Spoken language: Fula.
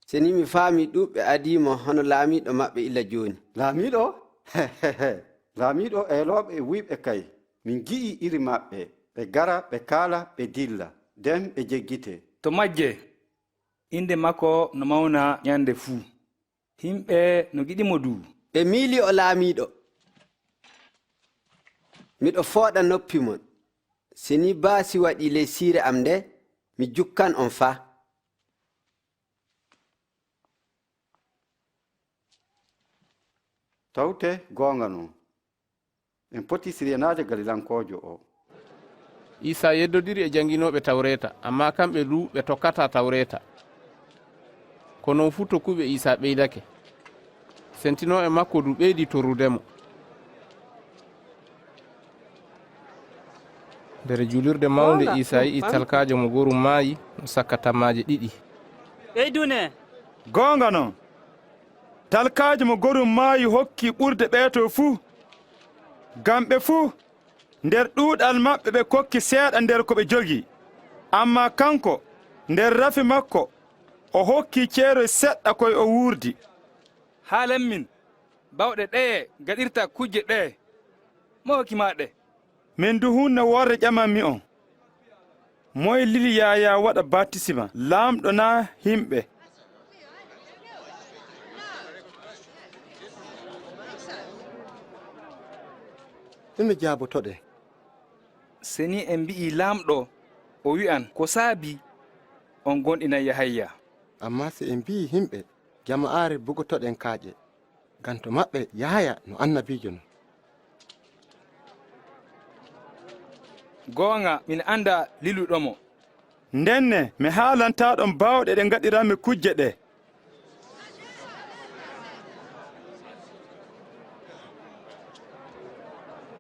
seni mi faami ɗuɓɓe adimo hono laamiɗo maɓɓe illa joni. Laamiɗo? Laamiɗo eeloɓe e wuyɓe kay. Min gi'i iri maɓɓe. Ɓe gara, ɓe kaala, ɓe dilla. Nden ɓe jeggite. To majje, inde makko no mawna nyande fuu. Himɓe no giɗimo du. Ɓe miili o laamiɗo. Miɗo fooɗa noppi mon. Seni baasi waɗi ley siire am nde, mi jukkan on fa. Tawte goonga non. En poti siryanaaje Galilankojo o. Iisa yeddodiri e janginoɓe tawreta, amma kamɓe du ɓe tokkata tawreta. Kono fu tokkuɓe Iisa ɓeydake. Sentino e makko du ɓeydi torrudemo. Nder julirde mawnde Iisa yi'i talkajo mo gorum maayi no sakka tammaje ɗiɗi. ɓeydune goonga non. Talkajo mo gorum maayi hokki ɓurde ɓeeto fuu. Ngam ɓe fuu nder ɗuuɗal maɓɓe ɓe kokki seeɗa nder ko ɓe jogi. Amma kanko nder rafi makko o hokki ceeroy seɗɗa koye o wuurdi. Haalen min, baawɗe ɗeye gaɗirta kujje ɗe. Mo hokkima ɗe? Min du hunde worre ƴamanmi on. Moye lili Yaya waɗa baptisima, laamɗo na himɓe? ɗume jaabotoɗe? Seni en mbi'i laamɗo o wi'an ko saabi on gonɗina Yahaya. Amma se en mbi'i himɓe jama'aare bugotoɗen kaaƴe, ngam to maɓɓe Yahaya no annabiijo no. Goonga min anda liluɗomo. Ndenne mi haalantaɗon baawɗe ɗe gaɗirami kujje ɗe.